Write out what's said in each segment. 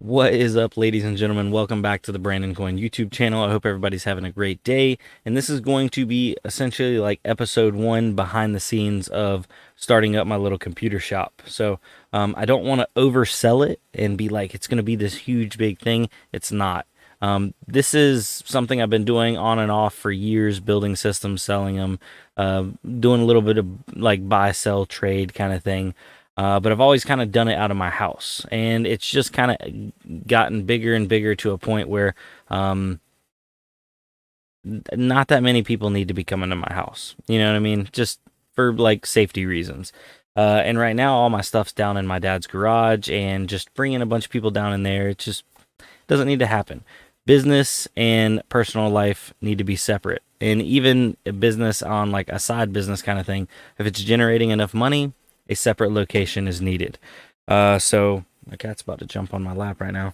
What is up, ladies and gentlemen? Welcome back to the Brandon Coin YouTube channel. I hope everybody's having a great day. And this is going to be essentially like episode 1 behind the scenes of starting up my little computer shop. So I don't want to oversell it and be like it's going to be this huge big thing. It's not. This is something I've been doing on and off for years, building systems, selling them, doing a little bit of like buy, sell, trade kind of thing. But I've always kind of done it out of my house, and it's just kind of gotten bigger and bigger to a point where not that many people need to be coming to my house. You know what I mean? Just for like safety reasons. And right now, all my stuff's down in my dad's garage, and just bringing a bunch of people down in there, it just doesn't need to happen. Business and personal life need to be separate, and even a business on like a side business kind of thing, if it's generating enough money, a separate location is needed. So my cat's about to jump on my lap right now.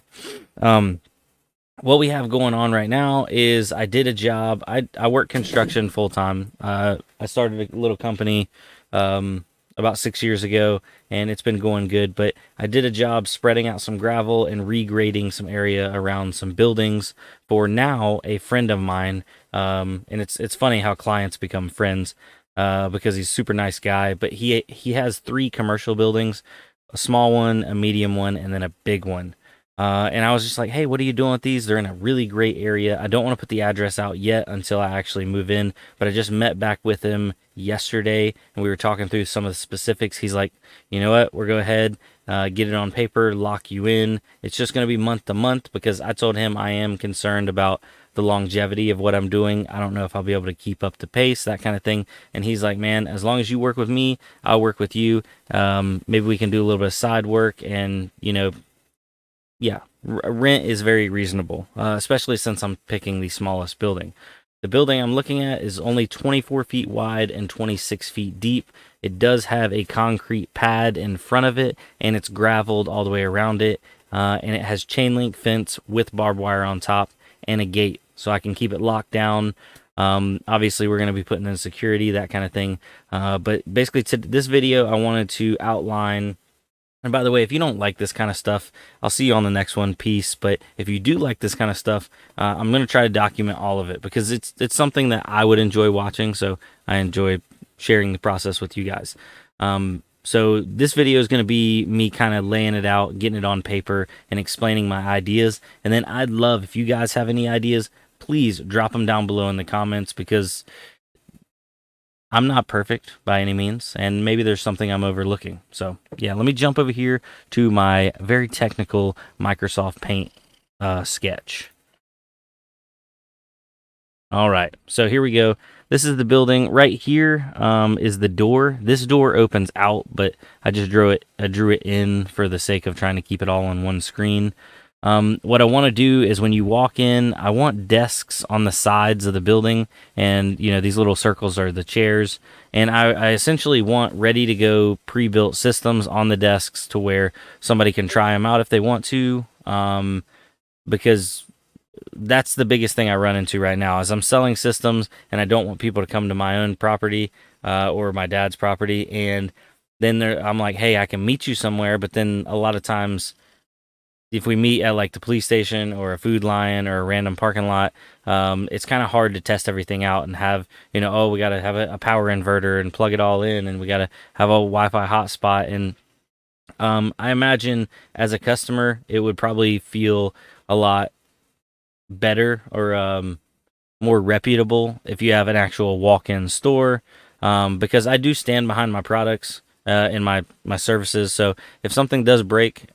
What we have going on right now is I did a job. I work construction full time. I started a little company about 6 years ago, and it's been going good. But I did a job spreading out some gravel and regrading some area around some buildings for now a friend of mine. And it's funny how clients become friends because he's a super nice guy. But he has 3 commercial buildings, a small one, a medium one, and then a big one. And I was just like, hey, what are you doing with these? They're in a really great area. I don't want to put the address out yet until I actually move in, but I just met back with him yesterday, and we were talking through some of the specifics. He's like, you know what? We'll go ahead, get it on paper, lock you in. It's just going to be month to month because I told him I am concerned about the longevity of what I'm doing. I don't know if I'll be able to keep up the pace, that kind of thing. And he's like, man, as long as you work with me, I'll work with you. Maybe we can do a little bit of side work and, yeah, rent is very reasonable, especially since I'm picking the smallest building. The building I'm looking at is only 24 feet wide and 26 feet deep. It does have a concrete pad in front of it, and it's graveled all the way around it. And it has chain link fence with barbed wire on top and a gate, so I can keep it locked down. Obviously, we're going to be putting in security, that kind of thing. But basically, to this video, I wanted to outline. And by the way, if you don't like this kind of stuff, I'll see you on the next one. Peace. But if you do like this kind of stuff, I'm going to try to document all of it because it's something that I would enjoy watching. So I enjoy sharing the process with you guys. So this video is going to be me kind of laying it out, getting it on paper, and explaining my ideas. And then I'd love if you guys have any ideas, please drop them down below in the comments because I'm not perfect by any means, and maybe there's something I'm overlooking. So, yeah, let me jump over here to my very technical Microsoft Paint sketch. All right, so here we go. This is the building. Right here is the door. This door opens out, but I just drew it in for the sake of trying to keep it all on one screen. What I want to do is when you walk in, I want desks on the sides of the building, and these little circles are the chairs, and I essentially want ready to go pre-built systems on the desks to where somebody can try them out if they want to, because that's the biggest thing I run into right now is I'm selling systems, and I don't want people to come to my own property or my dad's property, and then I'm like, hey, I can meet you somewhere, but then a lot of times if we meet at like the police station or a Food Lion or a random parking lot, it's kind of hard to test everything out and have, oh, we got to have a power inverter and plug it all in, and we got to have a Wi-Fi hotspot. And I imagine as a customer, it would probably feel a lot better or more reputable if you have an actual walk-in store, because I do stand behind my products in my services. So if something does break,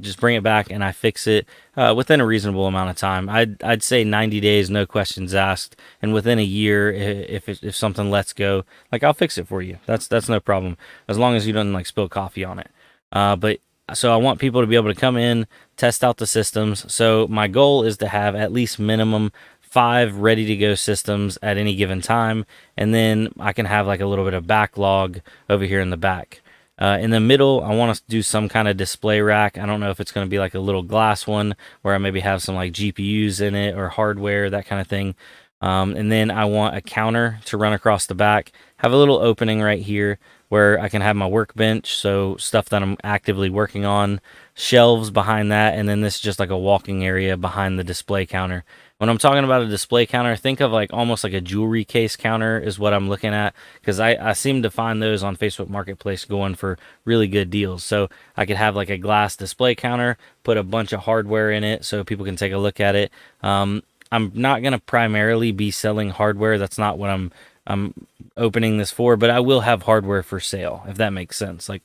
just bring it back and I fix it within a reasonable amount of time. I'd say 90 days, no questions asked, and within a year, if something lets go, like I'll fix it for you. That's no problem as long as you don't like spill coffee on it. But so I want people to be able to come in, test out the systems. So my goal is to have at least minimum 5 ready to go systems at any given time, and then I can have like a little bit of backlog over here in the back. In the middle, I want to do some kind of display rack. I don't know if it's going to be like a little glass one where I maybe have some like GPUs in it or hardware, that kind of thing. And then I want a counter to run across the back, have a little opening right here where I can have my workbench, so stuff that I'm actively working on, shelves behind that, and then this is just like a walking area behind the display counter. When I'm talking about a display counter, think of like almost like a jewelry case counter is what I'm looking at, because I seem to find those on Facebook Marketplace going for really good deals. So I could have like a glass display counter, put a bunch of hardware in it so people can take a look at it. I'm not going to primarily be selling hardware. That's not what I'm opening this for, but I will have hardware for sale, if that makes sense. Like,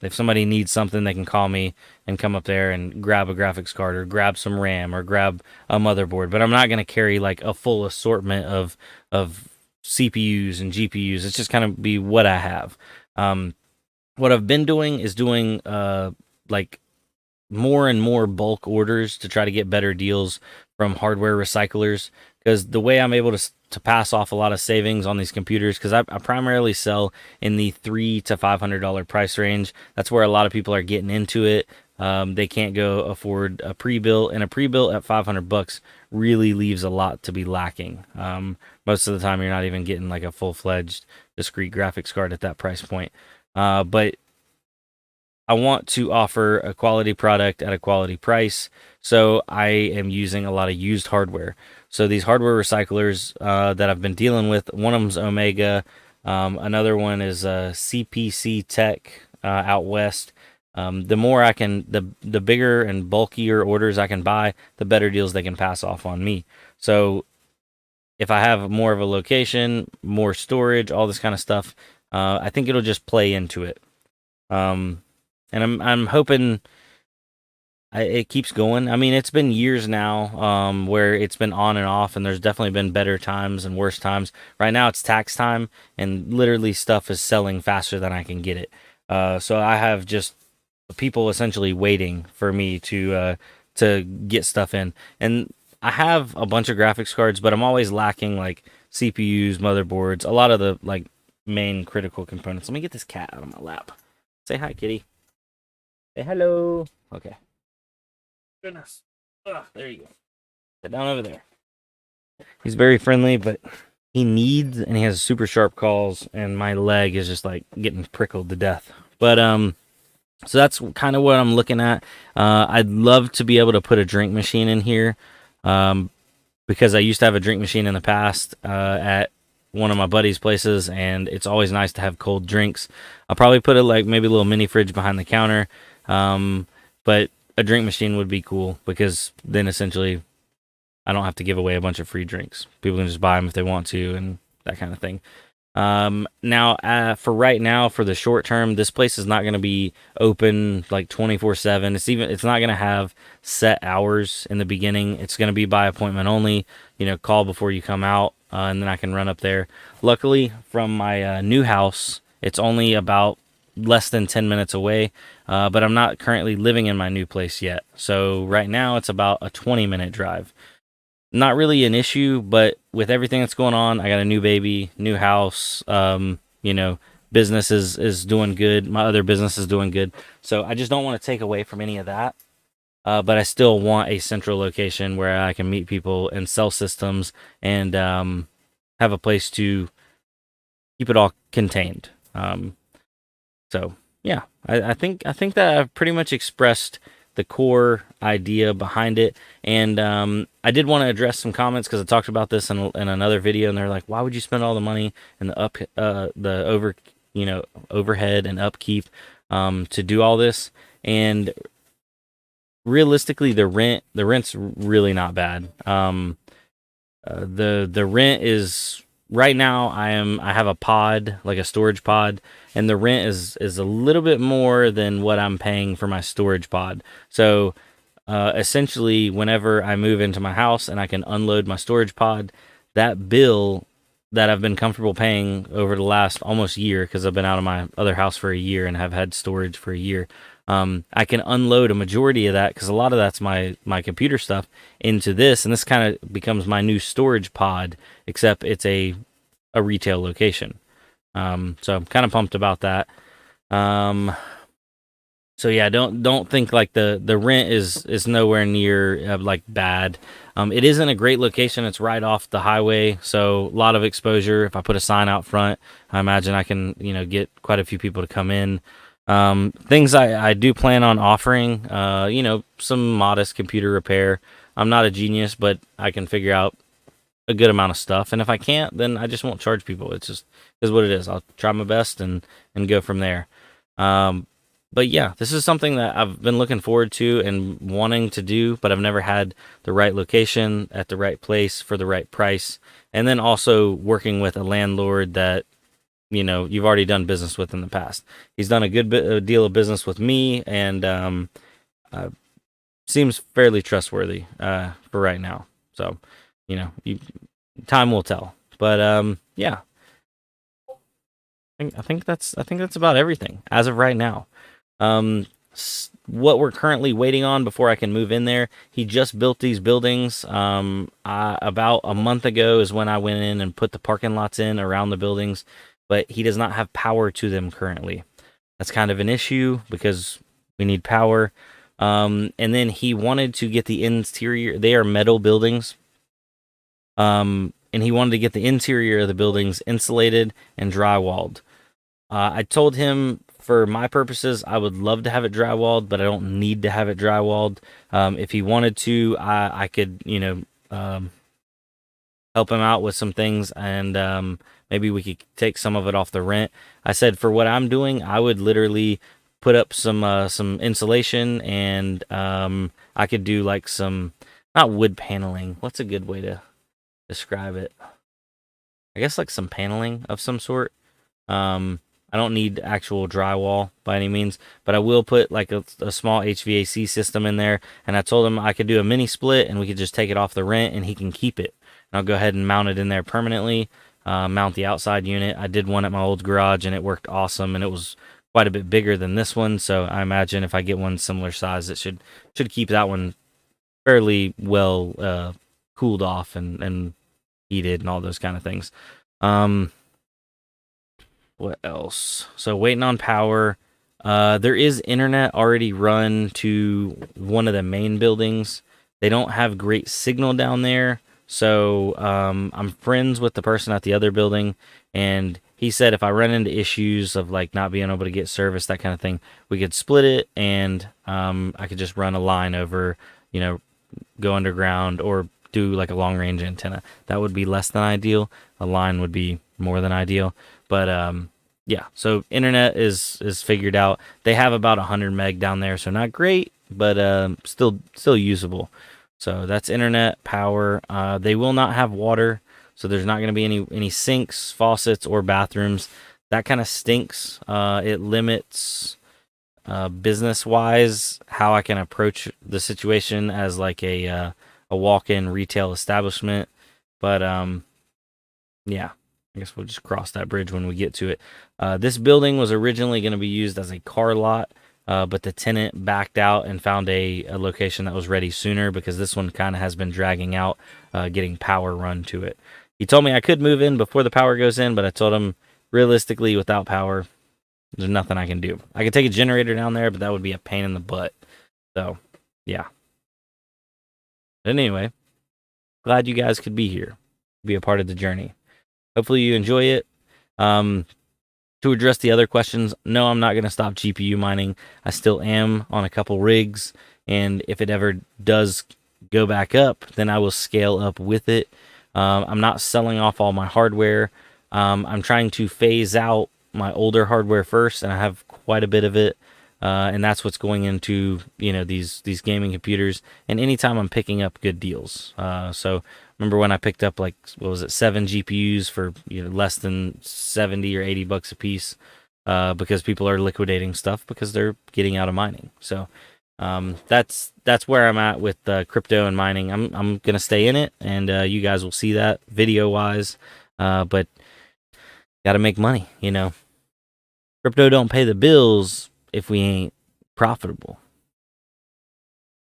if somebody needs something, they can call me and come up there and grab a graphics card or grab some RAM or grab a motherboard. But I'm not going to carry like a full assortment of CPUs and GPUs. It's just kind of be what I have. What I've been doing is doing like more and more bulk orders to try to get better deals from hardware recyclers, because the way I'm able to pass off a lot of savings on these computers, because I primarily sell in the $300 to $500 price range. That's where a lot of people are getting into it. They can't go afford a pre-built, and a pre-built at $500 really leaves a lot to be lacking. Most of the time, you're not even getting like a full-fledged discrete graphics card at that price point. But I want to offer a quality product at a quality price, so I am using a lot of used hardware. So these hardware recyclers that I've been dealing with, one of them's Omega, another one is CPC Tech out west. The more I can, the bigger and bulkier orders I can buy, the better deals they can pass off on me. So if I have more of a location, more storage, all this kind of stuff, I think it'll just play into it. And I'm hoping it keeps going. I mean, it's been years now where it's been on and off, and there's definitely been better times and worse times. Right now, it's tax time, and literally stuff is selling faster than I can get it. So I have just people essentially waiting for me to get stuff in. And I have a bunch of graphics cards, but I'm always lacking like CPUs, motherboards, a lot of the like main critical components. Let me get this cat out of my lap. Say hi, kitty. Say hello. Okay. Goodness. Ugh, there you go. Sit down over there. He's very friendly, but he needs, and he has super sharp claws, and my leg is just like getting prickled to death. But so that's kind of what I'm looking at. I'd love to be able to put a drink machine in here, because I used to have a drink machine in the past at one of my buddy's places, and it's always nice to have cold drinks. I'll probably put maybe a little mini fridge behind the counter, but a drink machine would be cool, because then essentially I don't have to give away a bunch of free drinks. People can just buy them if they want to, and that kind of thing. Now, for right now, for the short term, this place is not going to be open like 24/7. It's not going to have set hours in the beginning. It's going to be by appointment only. Call before you come out, and then I can run up there. Luckily, from my new house, it's only about less than 10 minutes away, but I'm not currently living in my new place yet. So right now, it's about a 20-minute drive. Not really an issue, but with everything that's going on, I got a new baby, new house, business is doing good. My other business is doing good. So I just don't want to take away from any of that. But I still want a central location where I can meet people and sell systems and have a place to keep it all contained. So yeah, I think that I've pretty much expressed the core idea behind it. And I did want to address some comments, because I talked about this in another video, and they're like, why would you spend all the money and the overhead and upkeep to do all this? And realistically, the rent's really not bad. The rent is, right now I have a pod, like a storage pod, and the rent is a little bit more than what I'm paying for my storage pod. So essentially, whenever I move into my house and I can unload my storage pod, that bill that I've been comfortable paying over the last almost year, because I've been out of my other house for a year and have had storage for a year, I can unload a majority of that, because a lot of that's my computer stuff, into this, and this kind of becomes my new storage pod, except it's a retail location. So I'm kind of pumped about that. So yeah, don't think like the rent is nowhere near like bad. It isn't a great location. It's right off the highway, so a lot of exposure. If I put a sign out front, I imagine I can get quite a few people to come in. Things I do plan on offering, some modest computer repair. I'm not a genius, but I can figure out a good amount of stuff. And if I can't, then I just won't charge people. It's just is what it is. I'll try my best and go from there. Um, but yeah, this is something that I've been looking forward to and wanting to do, but I've never had the right location at the right place for the right price. And then also working with a landlord that you've already done business with in the past. He's done a good deal of business with me, and uh, seems fairly trustworthy for right now. So, time will tell. But yeah, I think that's about everything as of right now. What we're currently waiting on before I can move in there. He just built these buildings. About a month ago is when I went in and put the parking lots in around the buildings, but he does not have power to them currently. That's kind of an issue because we need power. And then he wanted to get the interior. They are metal buildings. And he wanted to get the interior of the buildings insulated and drywalled. I told him for my purposes, I would love to have it drywalled, but I don't need to have it drywalled. If he wanted to, I could, help him out with some things, and maybe we could take some of it off the rent. I said for what I'm doing, I would literally put up some insulation, and I could do like some not wood paneling. What's a good way to describe it? I guess like some paneling of some sort. I don't need actual drywall by any means, but I will put like a small HVAC system in there. And I told him I could do a mini split and we could just take it off the rent and he can keep it. And I'll go ahead and mount it in there permanently, mount the outside unit. I did one at my old garage and it worked awesome, and it was quite a bit bigger than this one. So I imagine if I get one similar size, it should keep that one fairly well cooled off and heated and all those kind of things. What else? So waiting on power. There is internet already run to one of the main buildings. They don't have great signal down there. So I'm friends with the person at the other building, and he said if I run into issues of like not being able to get service, that kind of thing, we could split it, and I could just run a line over, go underground or do like a long range antenna. That would be less than ideal. A line would be more than ideal. But yeah, so internet is figured out. They have about 100 meg down there, so not great, but still usable. So that's internet, power. They will not have water, so there's not going to be any sinks, faucets, or bathrooms. That kind of stinks. It limits business wise how I can approach the situation as like a walk-in retail establishment. But yeah, I guess we'll just cross that bridge when we get to it. This building was originally going to be used as a car lot, but the tenant backed out and found a location that was ready sooner because this one kind of has been dragging out, getting power run to it. He told me I could move in before the power goes in, but I told him realistically, without power, there's nothing I can do. I could take a generator down there, but that would be a pain in the butt. So, yeah. But anyway, glad you guys could be here, be a part of the journey. Hopefully you enjoy it. To address the other questions, no, I'm not going to stop GPU mining. I still am on a couple rigs, and if it ever does go back up, then I will scale up with it. I'm not selling off all my hardware. I'm trying to phase out my older hardware first, and I have quite a bit of it. And that's what's going into these gaming computers. And anytime I'm picking up good deals, so remember when I picked up like 7 GPUs for less than $70 or $80 a piece, because people are liquidating stuff because they're getting out of mining. So that's where I'm at with crypto and mining. I'm gonna stay in it, and you guys will see that video wise. But got to make money, Crypto don't pay the bills if we ain't profitable.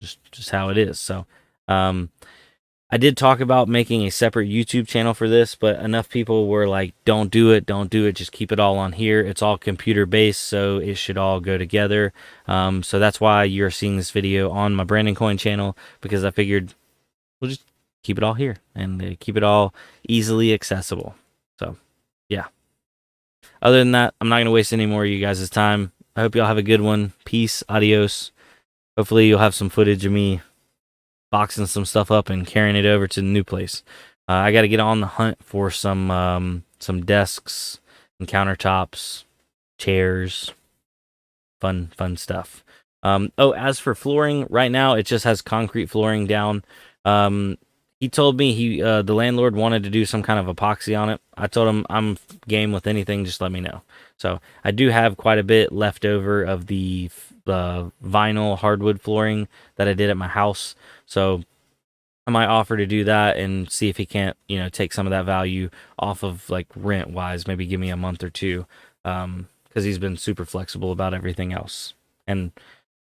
Just how it is. So I did talk about making a separate YouTube channel for this, but enough people were like, don't do it, just keep it all on here. It's all computer based, so it should all go together. So that's why you're seeing this video on my Brandon Coin channel, because I figured we'll just keep it all here and keep it all easily accessible. So yeah. Other than that, I'm not going to waste any more of you guys' time. I hope y'all have a good one. Peace. Adios. Hopefully you'll have some footage of me boxing some stuff up and carrying it over to the new place. I got to get on the hunt for some desks and countertops, chairs, fun stuff. As for flooring, right now it just has concrete flooring down. He told me the landlord wanted to do some kind of epoxy on it. I told him I'm game with anything, just let me know. So I do have quite a bit left over of the vinyl hardwood flooring that I did at my house. So I might offer to do that and see if he can't, take some of that value off of like rent wise, maybe give me a month or two. Because he's been super flexible about everything else. And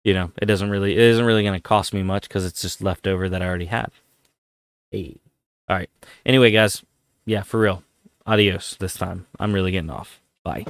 it isn't really going to cost me much because it's just leftover that I already had. Hey. All right. Anyway, guys, yeah, for real. Adios this time. I'm really getting off. Bye.